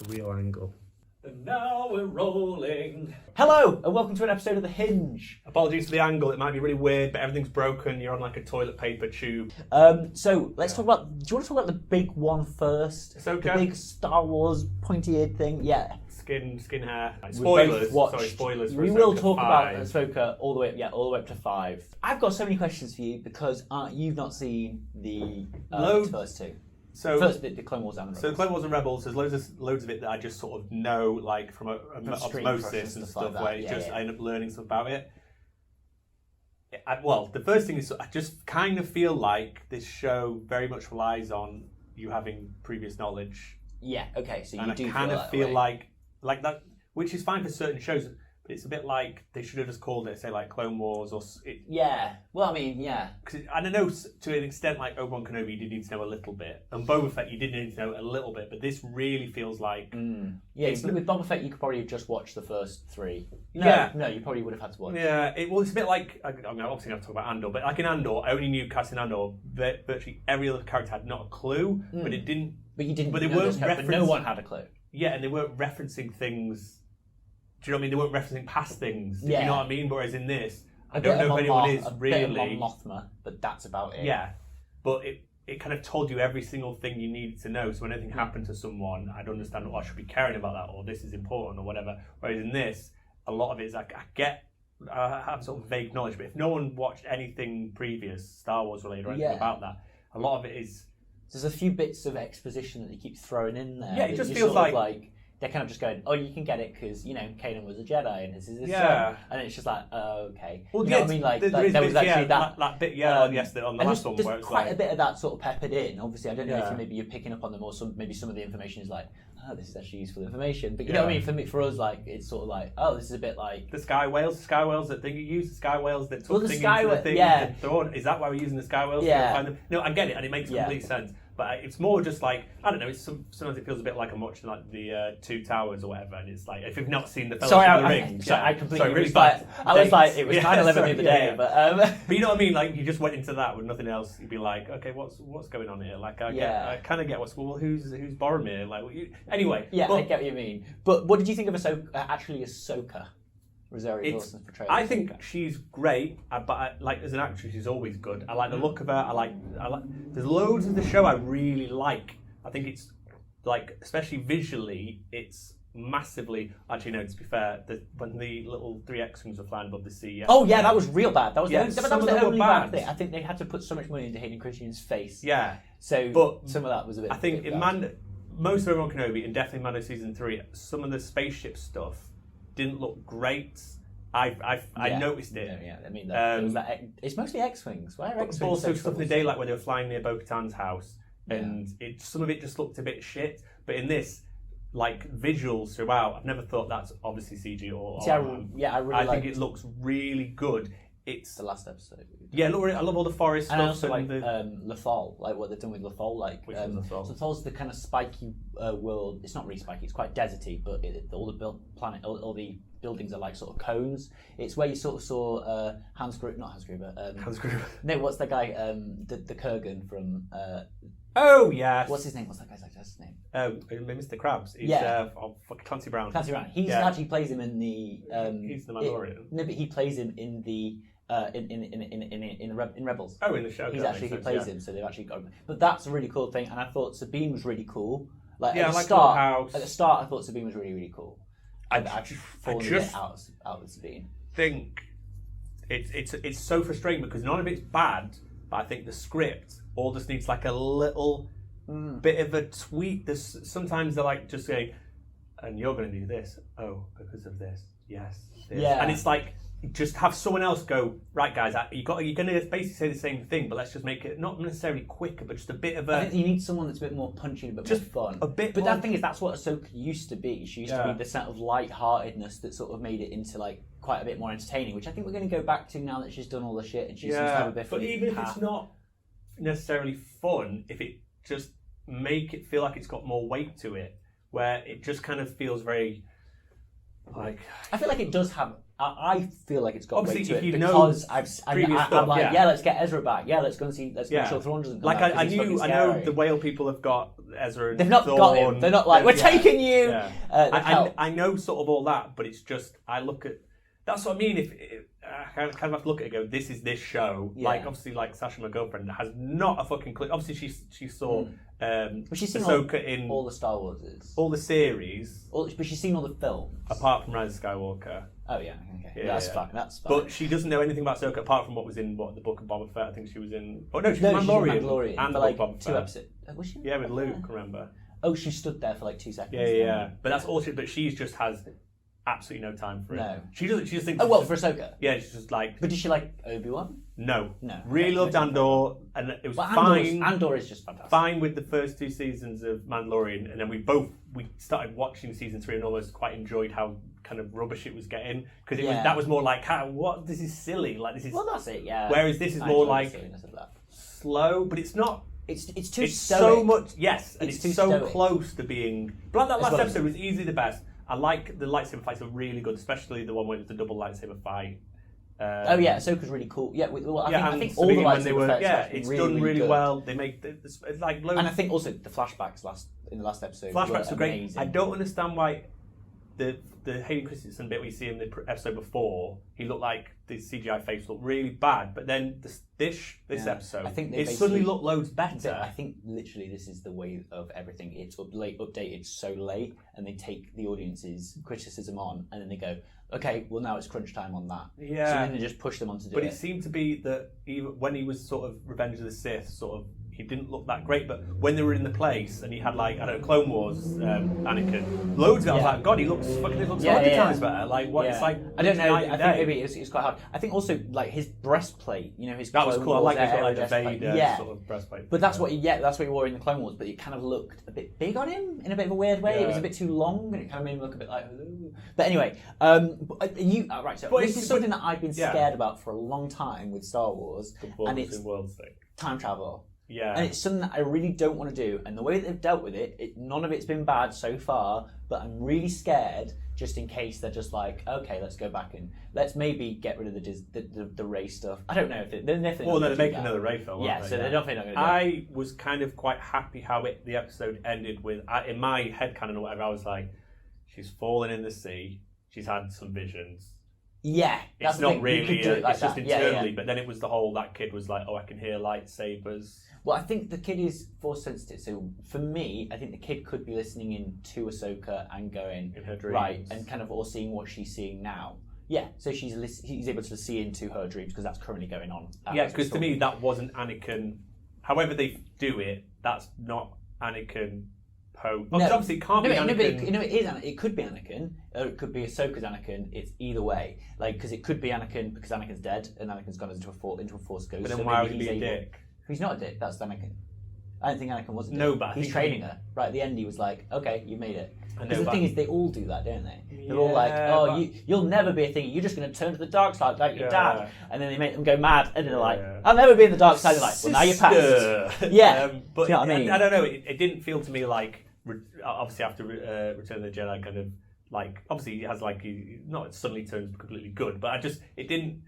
real angle. And now we're rolling. Hello, and welcome to an episode of The Hinge. Apologies for the angle, it might be really weird, but everything's broken. You're on like a toilet paper tube. So let's talk about. Do you want to talk about the big one first? Ahsoka? The big Star Wars pointy-eared thing. Yeah. Skin hair. We Spoilers. both watched- Sorry, spoilers. For We Ahsoka will talk 5. about Ahsoka all the way up to 5. I've got so many questions for you because you've not seen the first two. So First, the Clone Wars and the So Rebels. Clone Wars and Rebels, there's loads of it that I just sort of know, like from stream osmosis and and stuff, stuff like where that. I end up learning stuff about it. Well, the first thing is I just kind of feel like this show very much relies on you having previous knowledge, Yeah. Okay. So you and do I kind of that feel way. like that, which is fine for certain shows. But it's a bit like they should have just called it, say, like Clone Wars or. Yeah. Well, I mean, yeah. Cause I don't know, to an extent, like Obi-Wan Kenobi, you did need to know a little bit, and Boba Fett, you did need to know a little bit. But this really feels like, Yeah. With Boba Fett, you could probably have just watched the first 3. No, Yeah. No, you probably would have had to watch. yeah, it's a bit like. I mean, obviously, I have to talk about Andor, but like in Andor, I only knew casting Andor. Virtually every other character had not a clue, but it didn't. But you didn't. But they know weren't those characters, but no one had a clue. Yeah, and they weren't referencing things. Do you know what I mean? They weren't referencing past things. Yeah. You know what I mean? Whereas in this, I A don't bit know of if anyone Mon is Moth- really. A bit of Mon Mothma, but that's about it. Yeah, but it kind of told you every single thing you needed to know. So when anything happened to someone, I'd understand, I should be caring about that, or this is important, or whatever. Whereas in this, a lot of it is like, I have sort of vague knowledge, but if no one watched anything previous, Star Wars related or anything about that, a lot of it is... There's a few bits of exposition that they keep throwing in there. Yeah, it just you feels sort of like they're kind of just going, oh, you can get it because, Kanan was a Jedi and this is his Yeah. son. And it's just like, oh, okay. Well, you know what I mean? Like, there is there was bits, actually that bit, on the last one, there's where it's quite like... a bit of that sort of peppered in. Obviously, I don't know Yeah. if maybe you're picking up on them, or maybe some of the information is like, oh, this is actually useful information. But you know what I mean? For us, like, it's sort of like, oh, this is a bit like... The sky whales that thing you use, the sky whales that took Well, the things sky into the thing. yeah. Is that why we're using the sky whales? Yeah. To find them? No, I get it, and it makes complete sense. But it's more just like, I don't know, sometimes it feels a bit like I'm watching like the Two Towers or whatever, and it's like, if you've not seen the Fellowship of the Ring... I completely... really I was like, it was kind of 11 the other day, but... But you know what I mean? Like, you just went into that with nothing else. You'd be like, okay, what's going on here? Like, I kind of get who's Boromir? Like, anyway. Yeah, I get what you mean. But what did you think of Ahsoka? Rosario Dawson's portrayal. I think she's great, but as an actress, she's always good. I like the look of her. I like. There's loads of the show I really like. I think it's like, especially visually, it's massively. Actually, no. To be fair, when the little 3 X-wings were flying above the sea. Oh yeah, that was real bad. That was Yeah, the some of them only were bad bad. thing. I think they had to put so much money into Hayden Christensen's face. Yeah. So, But some of that was a bit. I think bit in bad. most of Obi-Wan Kenobi, and definitely Mando season 3, some of the spaceship stuff didn't look great. I noticed it. Yeah, I mean, there was that, it's mostly X-wings. Why are But X-wings also so stuff in the troublesome? daylight where they were flying near Bo-Katan's house, and some of it just looked a bit shit. But in this, like, visuals throughout, I've never thought that's obviously CG or... See, I really think it looks really good. It's the last episode. Yeah, look, I love all the forest And I stuff. also like the... Lothal, like what they've done with Lothal. Like, Which is Lothal? So Lothal's the kind of spiky world. It's not really spiky. It's quite deserty, but all the buildings are like sort of cones. It's where you sort of saw Hans Gruber. No, what's the guy? The Kurgan from. Oh yes. What's his name? What's that guy's actor's name? Mr. Krabs. He's, Clancy Brown. Clancy Brown. He actually plays him in the. He's the Mandalorian. No, but he plays him in the. In Rebels. Oh, in the show. He plays him, so they've actually got him. But that's a really cool thing, and I thought Sabine was really cool. Like, yeah, at the like start, House. At the start, I thought Sabine was really, really cool. I've fallen a bit just out with Sabine. Think it's so frustrating because none of it's bad, but I think the script all just needs like a little bit of a tweak. Sometimes they're like just saying, and you're going to do this. Oh, because of this. Yes. This. Yeah. And it's like, just have someone else go, right, guys, you're going to basically say the same thing, but let's just make it not necessarily quicker, but just a bit of a... I think you need someone that's a bit more punchy and a bit more fun. A bit but more... that thing is, that's what Ahsoka used to be. She used to be the sort of light-heartedness that sort of made it into like quite a bit more entertaining, which I think we're going to go back to now that she's done all the shit and she seems to have a bit. But even if it's not necessarily fun, if it just make it feel like it's got more weight to it, where it just kind of feels very... Like, I feel like it does have. I feel like it's got weight obviously, to if it you because know I'm previous stuff, like, yeah. let's get Ezra back. Yeah, let's go and see. Let's make sure Thrawn doesn't come like back. I 'cause he's fucking knew, I know scary. the whale people have got Ezra. And They've not Thrawn. got him. They're not like, we're taking you. Yeah. I I know sort of all that, but it's just I look at. That's what I mean. If I kind of have to look at it and go, this is this show. Yeah. Like obviously, like Sasha, my girlfriend, has not a fucking clue. Obviously, she saw she's seen Ahsoka in all the Star Warses. all the series, But she's seen all the films. apart from Rise of Skywalker. Oh yeah, okay. Yeah, That's yeah. fine. That's fine. But she doesn't know anything about Ahsoka apart from what was in the Book of Boba Fett. I think she was in. Oh no, she was she's in Mandalorian. Mandalorian And for the like Book of Boba 2 Fett. episodes. Was she? Yeah, with Luke. Remember? Oh, she stood there for like 2 seconds. Yeah. But that's all she. But she just has absolutely no time for it. No. She doesn't. She just thinks. Oh well, for Ahsoka. Yeah, she's just like. But did she like Obi-Wan? No. No. Really Okay, loved no, Andor, and it was But fine. Andor is just fantastic. Fine with the first 2 seasons of Mandalorian, and then we started watching season 3 and almost quite enjoyed how kind of rubbish it was getting because that was more like what this is silly, like this is. Well, that's it. Yeah. Whereas this is I more enjoy like the silliness of that. slow, but it's not. It's too It's stoic. so much, yes, and It's it's too so stoic. close to being. But that last well. episode was easily the best. I like the lightsaber fights are really good, especially the one with the double lightsaber fight. Oh yeah, Ahsoka's really cool. Yeah, I think all the Sabine, when they lightsaber were, effects are actually it's really, done really good. well. They make it's like loads. And I think also the flashbacks in the last episode. Flashbacks were great. Amazing. I don't understand why the Hayden Christensen bit we see in the episode before, he looked like the CGI face looked really bad, but then this episode, I think they it suddenly basically- looked loads better. I think literally this is the way of everything. It's updated so late, and they take the audience's criticism on, and then they go, okay, well now it's crunch time on that. Yeah. So then they just push them on to do But it. it seemed to be that even when he was sort of Revenge of the Sith, sort of, he didn't look that great. But when they were in the place and he had like, I don't know, Clone Wars, Anakin, loads of it, I was like, God, he looks 100 times better. Like, what? It's like, I don't know. night I and think day. maybe it's quite hard. I think also like his breastplate. You know, his That was Clone cool. I Wars like it. Got era like the breastplate. Vader sort of breastplate. But that's what he wore in the Clone Wars, but it kind of looked a bit big on him in a bit of a weird way. It was a bit too long, and it kind of made him look a bit like. Hello. But anyway, right. So this is something that I've been scared about for a long time with Star Wars, and it's worlds thing. time travel. Yeah. And it's something that I really don't want to do. And the way that they've dealt with it, none of it's been bad so far, but I'm really scared just in case they're just like, okay, let's go back and let's maybe get rid of the Rey stuff. I don't know if they're definitely. Well, not they're gonna do making that. another Rey film. Yeah, aren't so they? they're definitely not going to do I was kind of quite happy how the episode ended with, in my head canon or whatever, I was like, she's fallen in the sea, she's had some visions. Yeah, It's not really, it's just that. internally, Yeah. but then it was the whole, that kid was like, oh, I can hear lightsabers. Well, I think the kid is force sensitive. So for me, I think the kid could be listening in to Ahsoka and going, In her dreams. right, and kind of all seeing what she's seeing now. Yeah, so he's able to see into her dreams because that's currently going on. Yeah, because to me, that wasn't Anakin. However they do it, that's not Anakin Poe. No. Obviously, it can't be Anakin. But it is. It could be Anakin. Or it could be Ahsoka's Anakin. It's either way. Like, because it could be Anakin because Anakin's dead and Anakin's gone into a force ghost. But then so why maybe would he he's be a able- dick? He's not a dick. That's Anakin. I don't think Anakin was a dick. No, but I he's think training her. Right at the end, he was like, "Okay, you made it." I know, Because the but- thing is, they all do that, don't they? They're all like, Yeah, "Oh, but- you'll never be a thing. You're just going to turn to the dark side like your Yeah. dad." And then they make them go mad, and they're like, Yeah. "I'll never be in the dark side." They're like, "Well, now you're past." Sister. Yeah. But Do you know what I mean? I don't know. It didn't feel to me like, obviously after Return of the Jedi, kind of like, obviously it has like, not suddenly turns completely good, but it didn't.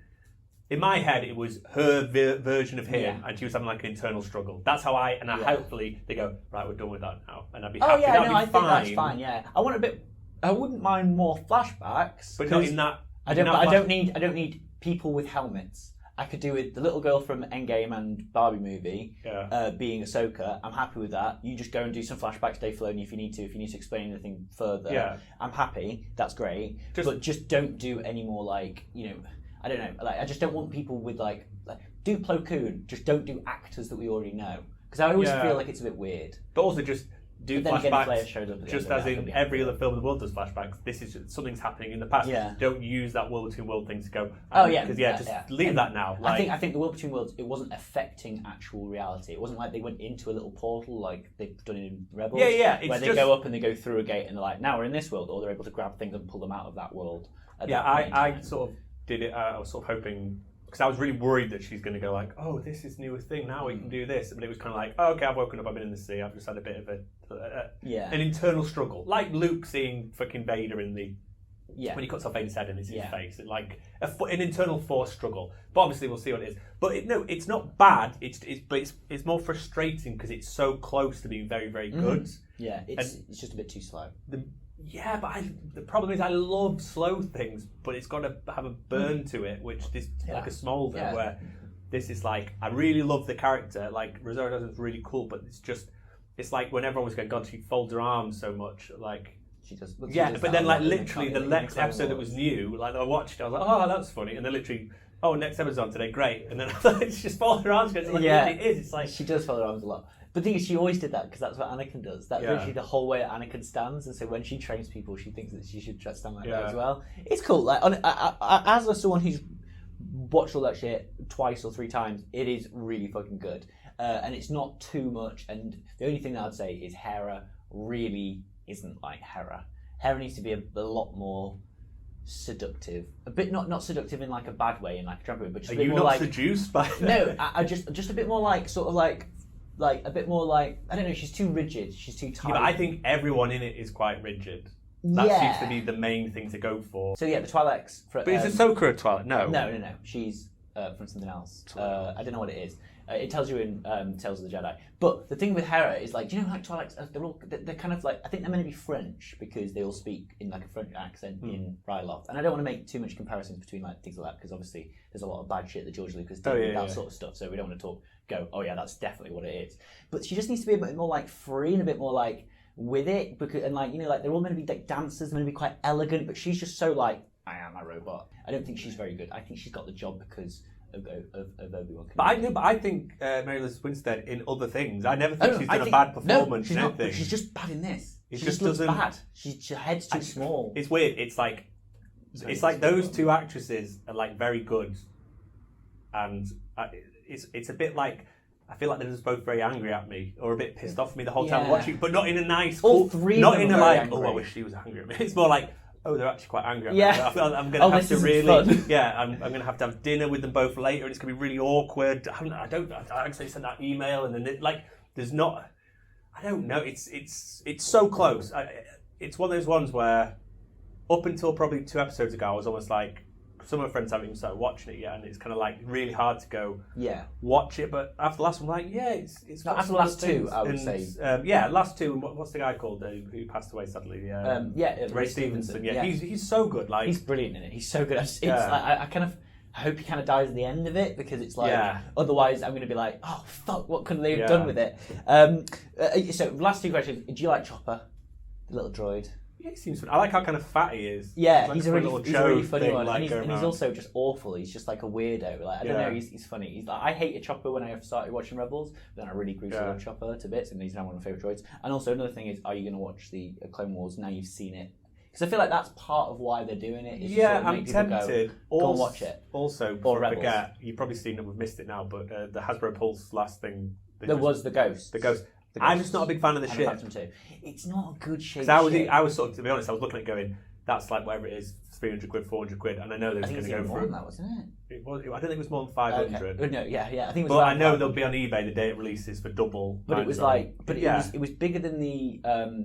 In my head, it was her version of him, Yeah. and she was having like an internal struggle. That's how hopefully they go, right, we're done with that now, and I'd be Oh happy. yeah, That'd no, be I think that's fine. Yeah, I want a bit. I wouldn't mind more flashbacks, but not in that. I don't need people with helmets. I could do with the little girl from Endgame and Barbie movie being Ahsoka. I'm happy with that. You just go and do some flashbacks, Dave Filoni, if you need to. If you need to explain anything further, Yeah. I'm happy. That's great. But just don't do any more like, I don't know. Like, I just don't want people with like do Plo Koon. Just don't do actors that we already know, because I always feel like it's a bit weird. But also just do But then again, Flair flashbacks, showed up at the just end of as that, in I'll be every happy. other film in the world does flashbacks. This is something's happening in the past. Yeah. Don't use that world between world thing to go. Oh yeah, because leave that now. Like, I think the world between worlds, it wasn't affecting actual reality. It wasn't like they went into a little portal like they've done in Rebels. Yeah, it's where they just- go up and they go through a gate and they're like, now we're in this world, or they're able to grab things and pull them out of that world. At yeah, that point in I time. sort of did it. I was sort of hoping, because I was really worried that she's going to go like, oh, this is new thing. Now we can do this. But it was kind of like, oh, okay, I've woken up. I've been in the sea. I've just had a bit of an internal struggle, like Luke seeing fucking Vader in the Yeah. When he cuts off Vader's head and it's his Yeah. face, and like an internal force struggle. But obviously, we'll see what it is. But it's not bad. It's more frustrating because it's so close to being very, very good. Yeah, it's just a bit too slow. The problem is I love slow things, but it's got to have a burn to it, which this like a Smallville where this is like I really love the character. Like Rosario Dawson's really cool, but it's like when everyone was going, God, she folds her arms so much, like. She does. But then like literally the next episode that was new, like I watched it, I was like, oh, that's funny, and then literally, oh, next episode's on today, great, and then I thought it's just folding her arms because it is. It's like she does fold her arms a lot. But the thing is, she always did that because that's what Anakin does. That's literally the whole way Anakin stands, and so when she trains people, she thinks that she should stand like that as well. It's cool. Like as someone who's watched all that shit twice or 3 times, it is really fucking good, and it's not too much. And the only thing that I'd say is Hera really isn't like Hera. Hera needs to be a lot more seductive. A bit not seductive in like a bad way, in like a drunk way, but just a bit more like. Are you not seduced by that? No, I just a bit more like sort of like a bit more like I don't know. She's too rigid. She's too tight. Yeah, but I think everyone in it is quite rigid. That seems to be the main thing to go for. So yeah, the Twi'leks. But is Ahsoka a Twi'lek? No. No. She's from something else. I don't know what it is. It tells you in Tales of the Jedi. But the thing with Hera is like, do you know like Twi'leks? They're kind of like I think they're meant to be French because they all speak in like a French accent in Ryloth. And I don't want to make too much comparisons between like things like that because obviously there's a lot of bad shit that George Lucas did with that sort of stuff. So we don't want to go, oh yeah, that's definitely what it is. But she just needs to be a bit more like free and a bit more like with it because and like like they're all meant to be like dancers, they're meant to be quite elegant, but she's just so like I am a robot. I don't think she's very good. I think she's got the job because of Obi-Wan. But I think Mary Elizabeth Winstead in other things. I never think she's done a bad performance in anything. She's just bad in this. It she just looks doesn't. Bad. Her head's too small. It's weird. It's like those two actresses are like very good, and it's a bit like. I feel like they're just both very angry at me, or a bit pissed off at me the whole time watching, but not in a nice, all three, not in a like, angry. oh, I wish she was angry at me. It's more like, oh, they're actually quite angry at me. Yeah. I feel like I'm going to have to really, fun. I'm going to have dinner with them both later, and it's going to be really awkward. I actually sent that email, and then there's not, I don't know. It's so close. It's one of those ones where, up until probably 2 episodes ago, I was almost like. Some of my friends haven't even started watching it yet, and it's kind of like really hard to go watch it. But after the last one, like it's no, after the last 2, I would say last 2. What's the guy called who passed away sadly? Ray Stevenson. Yeah, he's so good. Like he's brilliant in it. He's so good. Like, I hope he kind of dies at the end of it because it's like otherwise I'm going to be like, oh fuck, what could they have done with it? So last 2 questions. Do you like Chopper, the little droid? Yeah, he seems. I like how kind of fat he is. Yeah, like he's a really funny one, like, and he's also just awful. He's just like a weirdo. Like I don't know, he's funny. He's like I hated Chopper when I started watching Rebels, but then I really grew to love Chopper to bits, and he's now one of my favourite droids. And also another thing is, are you going to watch the Clone Wars now you've seen it? Because I feel like that's part of why they're doing it. Is to sort of make I'm tempted. Go and watch it. Also, before I forget, you've probably seen it. We've missed it now, but the Hasbro Pulse last thing. There was the Ghost. The Ghost. I'm just not a big fan of the ship. It's not a good shape. I was sort of, to be honest, I was looking at it going, that's like whatever it is, 300 quid, 400 quid, and I know they're going to go for it. That, wasn't it? I don't think it was more than 500. Okay. No, yeah, I think it was. But I know they'll be on eBay the day it releases for double. But it was it was bigger than the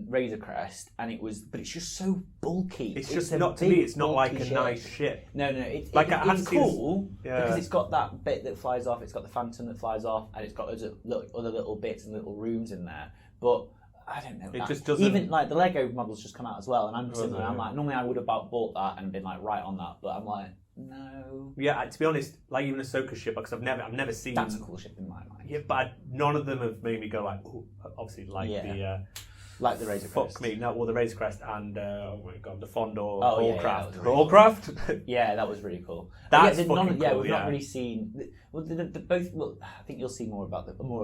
Razor Crest, and it's just so bulky. It's just not to me. It's not like a nice ship. No, it's cool because it's got that bit that flies off. It's got the Phantom that flies off, and it's got other little bits and little rooms in there. But I don't know. It just doesn't. Even like the Lego models just come out as well, and I'm sitting there. I'm like, normally I would have bought that and been like right on that, but I'm like, no. Yeah, to be honest, like even Ahsoka ship, because I've never seen. That's a cool ship in my mind. Yeah, but none of them have made me go like, ooh, obviously like the Razor Crest. Fuck me, no. Well, the Razor Crest and oh my god, the Fondor Hallcraft. Hallcraft. Yeah, that was really cool. That's fucking cool. Yeah, we've not really seen. Well, both. Well, I think you'll see more of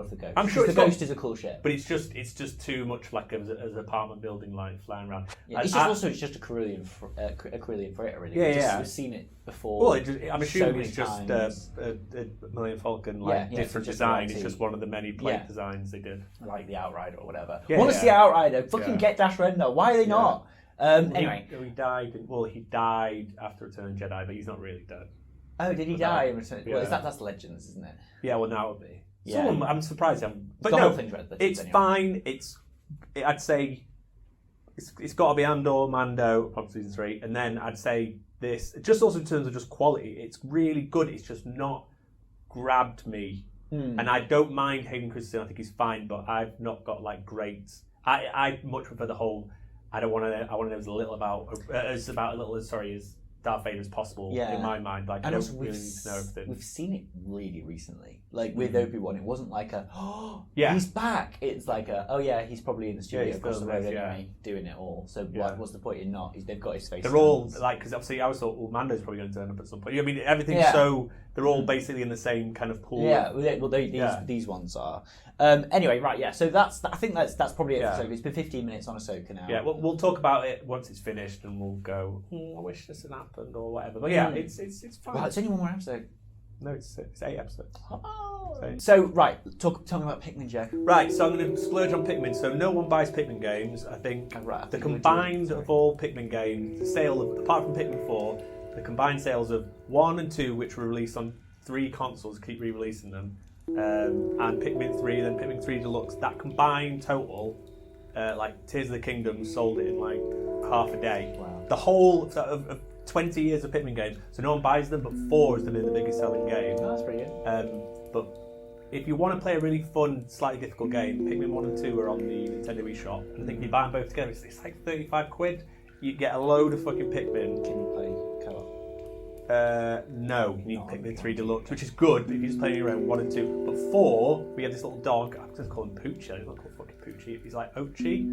the Ghost. I'm sure the Ghost is a cool ship, but it's just too much like as an apartment building line flying around. Yeah, it's just a Corellian freighter, really. We've seen it before. Well, I'm assuming it's just a Millennium Falcon different design. It's just one of the many plate designs they did, like the Outrider or whatever. Want to see Outrider? Fucking get Dash Rendar. Why are they not? Anyway, he died. Well, he died after Return of the Jedi, but he's not really dead. Oh, did he die in Return? Well, that's Legends, isn't it? Yeah, well now it'll be. Yeah. I'm surprised. But the no, whole thing's Red Legends, it's anyway. fine. I'd say it's got to be Andor, Mando from season 3, and then I'd say this. Just also in terms of just quality, it's really good. It's just not grabbed me, and I don't mind Hayden Christensen. I think he's fine, but I've not got like great. I much prefer the whole. I want to know as little about as Darth Vader as possible in my mind. Like, I don't really need to know everything. We've seen it really recently. Like with Obi-Wan, it wasn't like he's back. It's like he's probably in the studio across the road anyway, doing it all. So what's the point in not? They've got his face. They're all like, because obviously I always thought, Mando's probably going to turn up at some point. I mean, everything's so they're all basically in the same kind of pool. Yeah, these ones are. Anyway, right, yeah. So I think that's probably it for Ahsoka. It's been 15 minutes on Ahsoka now. Yeah, we'll talk about it once it's finished, and we'll go. I wish this had happened or whatever. But yeah, it's fine. Well, it's only one more episode. No, it's 8 episodes. Oh. So right, tell me about Pikmin, Joe. Right, so I'm going to splurge on Pikmin. So no one buys Pikmin games. I think the combined of all Pikmin games, the sale of, apart from Pikmin 4, the combined sales of 1 and 2, which were released on 3 consoles, keep re-releasing them, and Pikmin 3, then Pikmin 3 Deluxe. That combined total, like Tears of the Kingdom, sold it in like half a day. Wow. The whole of 20 years of Pikmin games, so no one buys them, but 4 has been the biggest selling game. Oh, that's pretty good. But if you want to play a really fun, slightly difficult game, Pikmin 1 and 2 are on the Nintendo eShop, and I think if you buy them both together, it's like 35 quid. You get a load of fucking Pikmin. Can you play co-op? No, you need Pikmin 3 Deluxe, which is good if you're just playing around 1 and 2. But 4, we have this little dog, I'm just calling him Poochie, he's not called fucking Poochie, he's like Ochi.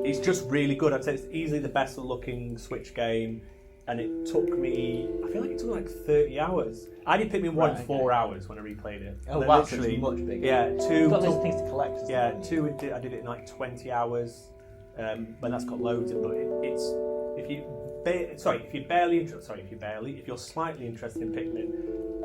He's just really good. I'd say it's easily the best looking Switch game, and it took me, I feel like it took like 30 hours. I did Pikmin 1 in 4 hours when I replayed it. Oh wow, so it's much bigger. Yeah, 2. You've got loads of things to collect. Yeah, 2 I did it in like 20 hours, but that's got loads of it. It's if you're slightly interested in Pikmin,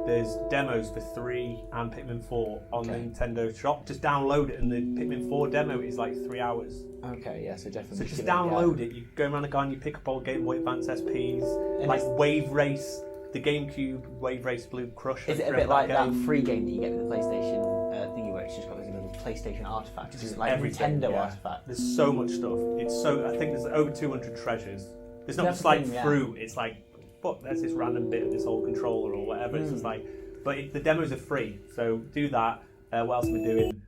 there's demos for 3 and Pikmin 4 on the Nintendo shop. Just download it, and the Pikmin 4 demo is like 3 hours. Okay, yeah, so definitely. So just download it. You go around the garden, you pick up all Game Boy Advance SPs, like Wave Race, the GameCube Wave Race Blue Crush. Is it a bit like that free game that you get with the PlayStation thingy, where it's just got those little PlayStation artifacts? It's like Nintendo artifacts. There's so much stuff. I think there's over 200 treasures. It's not just like fruit. It's like, fuck, there's this random bit of this whole controller or whatever. It's just like, the demos are free, so do that. What else am I doing?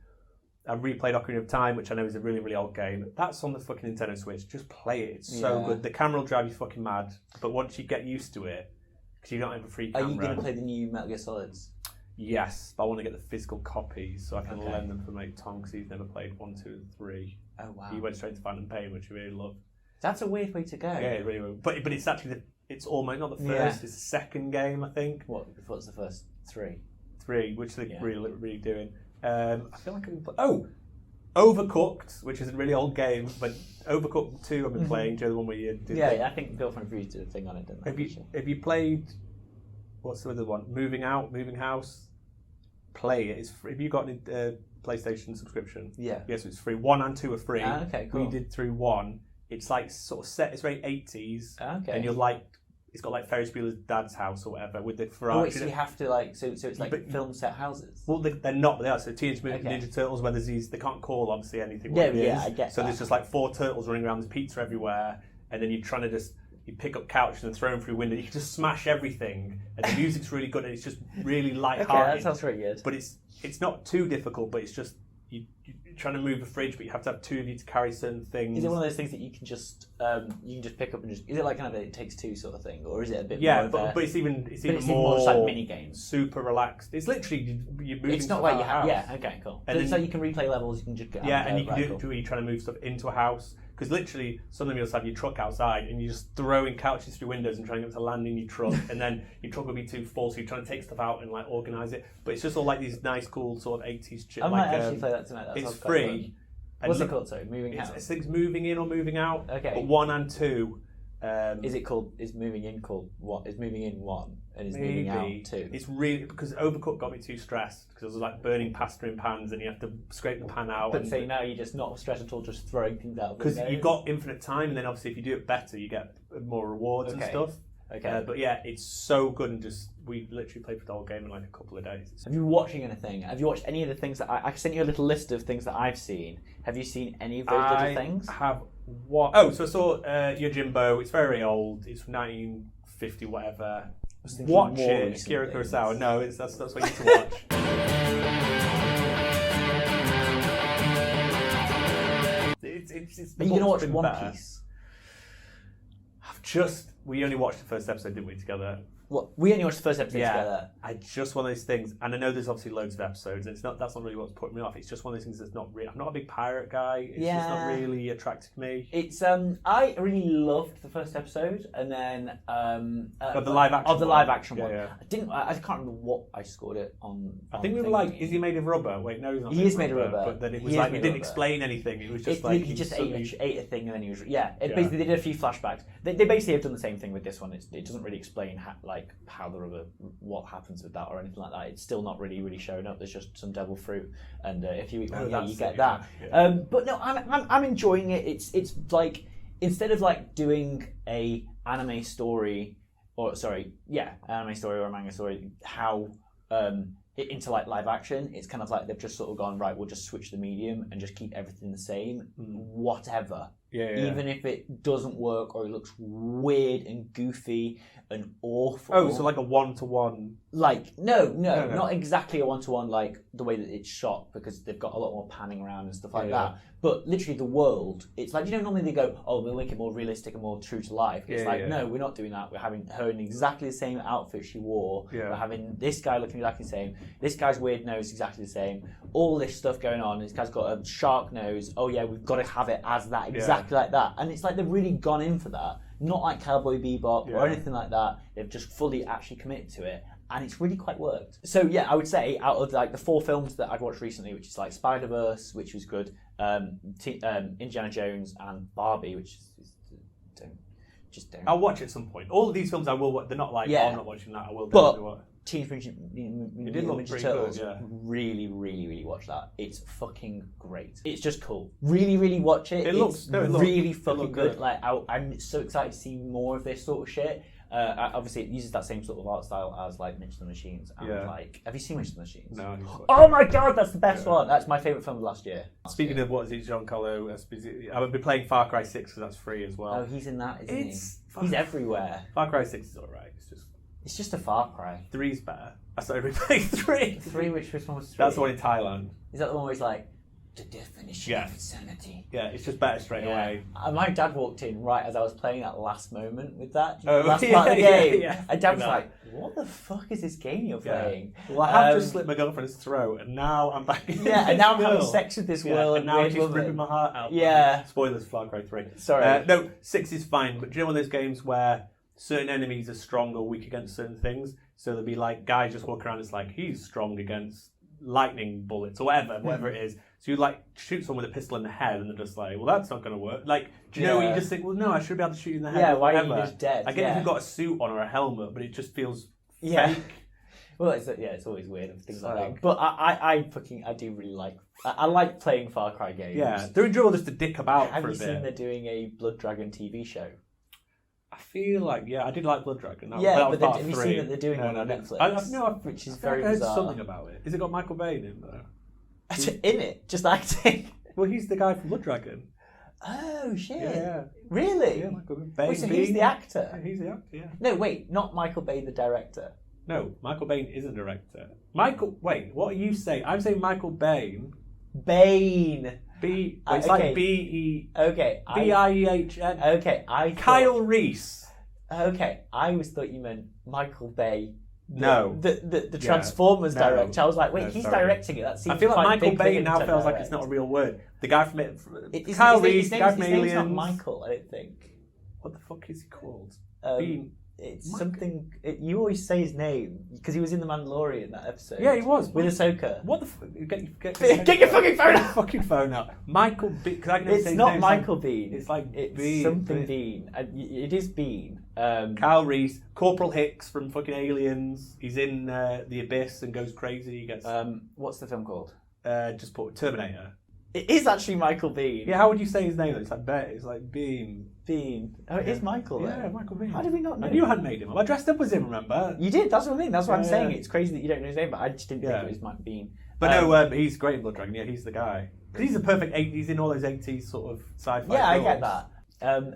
I've replayed Ocarina of Time, which I know is a really, really old game. That's on the fucking Nintendo Switch. Just play it. It's so good. The camera will drive you fucking mad, but once you get used to it, because you don't have a free camera. Are you going to play the new Metal Gear Solids? Yes, but I want to get the physical copies so I can lend them for mate Tom, because he's never played 1, 2, and 3. Oh wow! He went straight to Phantom Pain, which he really loved. That's a weird way to go. Yeah, it really will. But it's actually it's almost not the first. It's the second game, I think. What's the first 3? 3, which they're really doing. I feel like I can play. Overcooked, which is a really old game, but Overcooked 2 I've been playing. Joe, the one where you did. Yeah, I think Girlfriend Reviews did a thing on it, didn't they? Have you played? What's the other one? Moving House. Play it. It's free. Have you got a PlayStation subscription? Yeah. Yes, it's free. 1 and 2 are free. Okay, cool. We did through 1. It's like sort of set. It's very 80s. Okay. And you're like, it's got like Ferris Bueller's Dad's House or whatever with the Ferrari. So you have to like, so it's like film set houses. Well, they're not. They are. So Teenage Mutant Ninja Turtles, where there's these, they can't call obviously anything. I get. So there's just like 4 turtles running around. There's pizza everywhere, and then you're trying to you pick up couches and throw them through windows. You can just smash everything, and the music's really good, and it's just really light-hearted. Okay, that sounds really good. But it's not too difficult, but it's just you're trying to move a fridge, but you have to have 2 of you to carry certain things. Is it one of those things that you can just pick up and just? Is it like kind of a It Takes Two sort of thing, or is it a bit? Yeah, more but it's even more just like mini games. Super relaxed. It's literally you're moving. It's not like you have. Yeah. Okay. Cool. And so you can replay levels. You can just get. Yeah, and you can do you're trying to move stuff into a house. Because literally, some of them you'll just have your truck outside and you're just throwing couches through windows and trying to get them to land in your truck, and then your truck will be too full, so you're trying to take stuff out and like organise it. But it's just all like these nice, cool sort of 80s shit. I might actually play that tonight. It's free. What's it called? Sorry, Moving House. I think it's Moving In or Moving Out. Okay. But 1 and 2. Is Moving In called what? Is Moving In 1 and is Moving Out 2? It's really, because Overcooked got me too stressed because it was like burning pasta in pans and you have to scrape the pan out. But see, now you're just not stressed at all, just throwing things out. Because you've got infinite time, and then obviously if you do it better, you get more rewards and stuff. Okay. But yeah, it's so good, and we literally played for the whole game in like a couple of days. Have you been watching anything? Have you watched any of the things that I sent you a little list of things that I've seen? Have you seen any of those little things? I have What? Oh, so I saw Yojimbo. It's very old. It's from 1950, whatever. Watch it. Kira Kurosawa. No, that's what you need to watch. it's Are you going to watch been One better. Piece? We only watched the first episode, didn't we, together? What? We only watched the first episode together. I just one of those things, and I know there's obviously loads of episodes, and that's not really what's putting me off. It's just one of those things that's not really. I'm not a big pirate guy. It's just not really attracted to me. It's I really loved the first episode, and then Of the live action one. Yeah. I can't remember what I scored it on. I think we were like, is he made of rubber? Wait, no, he's not. He is made of rubber. But then it was like he didn't explain anything. It was just like he just ate a thing, and then he was Basically, they did a few flashbacks. They basically have done the same thing with this one. It doesn't really explain how the rubber, what happens with that or anything like that. It's still not really showing up. There's just some devil fruit, and if you eat one, you get that. Yeah. But no, I'm enjoying it. It's like, instead of like doing a anime story or a manga story, how into like live action, it's kind of like they've just sort of gone, right, we'll just switch the medium and just keep everything the same, whatever. Even if it doesn't work or it looks weird and goofy and awful. Oh, so like a one-to-one. Like, no, not exactly a one-to-one like the way that it's shot, because they've got a lot more panning around and stuff like that. But literally the world, it's like, normally they go, oh, we'll make it more realistic and more true to life. It's no, we're not doing that. We're having her in exactly the same outfit she wore. We're having this guy looking exactly the same. This guy's weird nose exactly the same. All this stuff going on. This guy's got a shark nose. Oh yeah, we've got to have it as that, exactly like that. And it's like they've really gone in for that. Not like Cowboy Bebop or anything like that. They've just fully actually committed to it. And it's really quite worked. So yeah, I would say out of like the 4 films that I've watched recently, which is like Spider-Verse, which was good, Indiana Jones, and Barbie, which is don't. I'll watch it at some point. All of these films I will watch. They're not like, oh, I'm not watching that. I will But definitely watch. Teenage Mutant Ninja pretty Turtles, good, really, really, really watch that. It's fucking great. It's just cool. Really, really watch it. It's really fucking good. Like I'm so excited to see more of this sort of shit. Obviously, it uses that same sort of art style as like Mitch the Machines. And like, have you seen Mitch the Machines? No. Oh my god, that's the best one. That's my favourite film of last year. Speaking of what is it, Giancarlo Esposito? I've been playing Far Cry 6 because that's free as well. Oh, he's in that, isn't he? He's everywhere. Far Cry 6 is alright. It's just a Far Cry. 3's better. I started replaying 3. 3, which one was 3? That's the one in Thailand. Is that the one where he's like, the definition of insanity? Yeah, it's just better straight away. My dad walked in right as I was playing that last moment with that. Part of the game. Yeah. And Dad was like, what the fuck is this game you're playing? Well, I have just slit my girlfriend's throat, and now I'm back in Yeah, and now I'm having sex with this world. And now she's ripping my heart out. Yeah. Spoilers for Far Cry 3. Sorry. No, 6 is fine, but do you know one of those games where certain enemies are strong or weak against certain things? So there'll be like guys just walk around, it's like, he's strong against lightning bullets or whatever it is. So you like shoot someone with a pistol in the head and they're just like, well, that's not going to work. Like, do you know, you just think, well, no, I should be able to shoot you in the head. Yeah, why are you just dead? I get if you've got a suit on or a helmet, but it just feels fake. Well, it's always weird and things like that. But I do really like. I like playing Far Cry games. Yeah, they're enjoyable just to dick about for a bit. Have you seen they're doing a Blood Dragon TV show? I feel like, I did like Blood Dragon. But have you seen that they're doing one on Netflix? Which is very bizarre. I heard something about it. Has it got Michael Bain in there? In it? Just acting? Well, he's the guy from Blood Dragon. Oh, shit. Yeah. Really? Yeah, Michael Bain. So he's the actor? Yeah, he's the actor, yeah. No, wait, not Michael Bain, the director. No, Michael Bain is a director. Wait, what are you saying? I'm saying Michael Bain. Bain. It's like B-E... Okay. B-I-E-H-N. Okay, Kyle Reese. Okay, I always thought you meant Michael Bay. No. The Transformers director. I was like, wait, he's directing it. That seems I feel like Michael Bain now feels like direct. it's not a real word. The guy from it... Kyle Reese, the guy from Aliens. His name's not Michael, I don't think. What the fuck is he called? It's something. You always say his name because he was in the Mandalorian that episode. Yeah, he was with Ahsoka. What the fuck? Get your fucking phone out! Fucking phone out. Michael Bean. It's not Michael Bean. It's like Bean. Something Bean. It is Bean. Kyle Reese, Corporal Hicks from fucking Aliens. He's in the Abyss and goes crazy. He gets. What's the film called? Just put Terminator. It is actually Michael Bean. Yeah, how would you say his name? It's like Bean. Bean. Oh, it is Michael. Yeah, Michael Bean. How did we not know? I knew I hadn't made him. I dressed up as him. Remember? You did. That's what I mean. That's what I'm saying. It's crazy that you don't know his name, but I just didn't think it was Mike Bean. But no, he's great in Blood Dragon. Yeah, he's the guy. Because he's a perfect 80s, he's in all those 80s sort of sci-fi Yeah, I films. get that.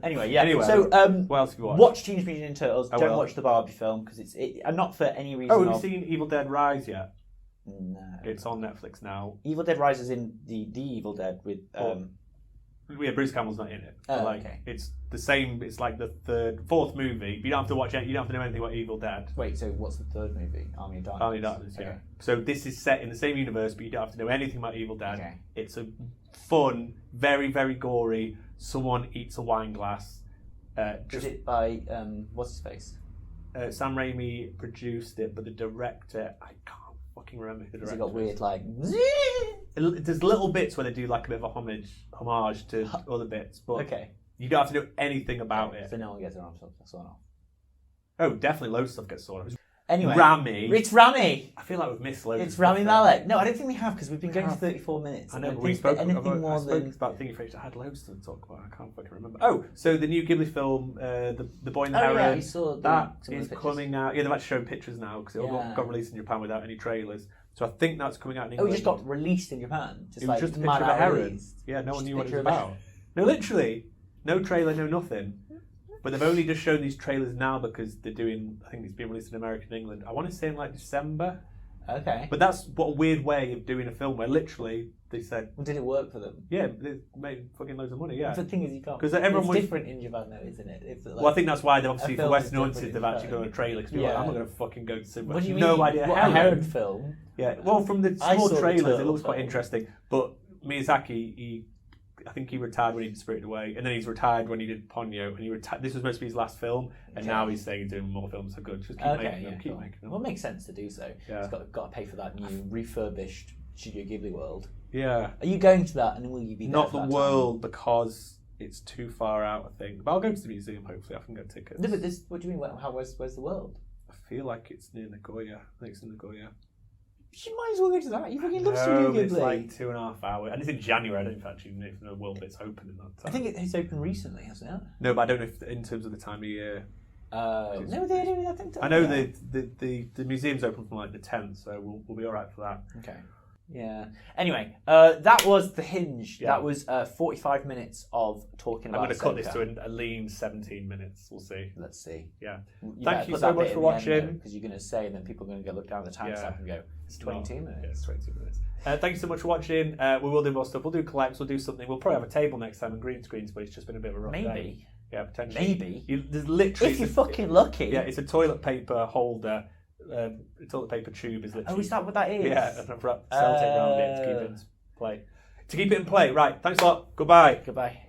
Anyway, yeah. Anyway, so, what else have you watched? watch Teenage Mutant Ninja Turtles. I Don't will. watch the Barbie film because and not for any reason. Oh, have you seen Evil Dead Rise yet? No. It's on Netflix now. Evil Dead Rise is in the Evil Dead with. Yeah, Bruce Campbell's not in it. Oh, But, like, okay. it's the same. It's like the fourth movie. But you don't have to watch it. You don't have to know anything about Evil Dead. Wait, so what's the third movie? Army of Darkness. Army of Darkness, yeah. Okay. So this is set in the same universe, but you don't have to know anything about Evil Dead. Okay. It's a fun, very, very gory. Someone eats a wine glass. Is it by what's his face? Sam Raimi produced it, but the director, I can't fucking remember who the Has director it got weird is. like? There's little bits where they do like a bit of a homage to other bits, but Okay. you don't have to know anything about it. So no one gets their arms sawn off. Oh, definitely loads of stuff gets sorted. Anyway, Rami. It's Rami. I feel like we've missed loads. It's of Rami stuff Malek. No, I don't think we have because we've been going have. for 34 minutes. I know, and but I we think spoke that anything more spoke than. about Thingy Fridge. I had loads to talk about. I can't fucking remember. Oh, so the new Ghibli film, The Boy and the Oh Heron, yeah, you saw that some of is the pictures. coming out. Yeah, they've actually shown pictures now because it all Yeah. got released in Japan without any trailers. So I think that's coming out in Oh, England. it just got released in Japan. Just It was like just a picture mad of a out heron. released. Yeah, no one Just knew a what it picture was of a about. No, literally, no trailer, no nothing. But they've only just shown these trailers now because they're doing. I think it's being released in America and England. I want to say in like December. Okay. But that's what a weird way of doing a film where literally they said, Well, did it work for them? yeah, they made fucking loads of money. Yeah. The thing is, you can't. 'Cause everyone it's was- different in Japan, though, isn't it? It's like, Well, I think that's why they obviously a for film Western is different audiences in they've actually Japan. done a trailer because people are Yeah. like, I'm not going to fucking go to cinema. What do you mean? No idea. What, a heron film? Yeah. Well, from the I small saw the trailers, it turtle looks quite film. interesting. But Miyazaki, I think he retired when he did Spirited Away, and then he's retired when he did Ponyo, and he retired. This was supposed to be his last film, and Okay. now he's saying he's doing more films. So good, just keep Okay, making yeah, them, keep cool. making them. Well, it makes sense to do so. Yeah. It's got to pay for that new refurbished Studio Ghibli world. Yeah. Are you going to that, and will you be there Not for the that world because it's too far out. I think, but I'll go to the museum. Hopefully, I can get tickets. Time? No, but this. What do you mean? Where's the world? I feel like it's near Nagoya. I think it's in Nagoya. You might as well go to that. You fucking love Studio No, Ghibli. it's like 2.5 hours, and it's in January. I don't actually know if the world bit's open in that time. I think it's open recently, hasn't it? No, but I don't know if in terms of the time of year. No, they do. I think. I know the museum's open from like the 10th, so we'll be all right for that. Okay. Yeah. Anyway, that was The Hinge. Yeah. That was 45 minutes of talking I'm about going to cut this Ahsoka. to a lean 17 minutes. We'll see. Let's see. Yeah. You Thank better you put so that much bit for in the end, watching. though, because you're going to say, and then people are going to go look down the timestamp Yeah. and go, it's 22 minutes. Yeah, it's 22 minutes. Thank you so much for watching. We will do more stuff. We'll do collabs. We'll do something. We'll probably have a table next time and green screens, but it's just been a bit of a rough day. Maybe. Yeah, potentially. Maybe. There's literally. If you're fucking lucky. Yeah, it's a toilet paper holder. Toilet paper tube is literally. Oh, is that what that is? Yeah, and I've wrapped sellotape around it to keep it in play. To keep it in play. Right. Thanks a lot. Goodbye. Goodbye.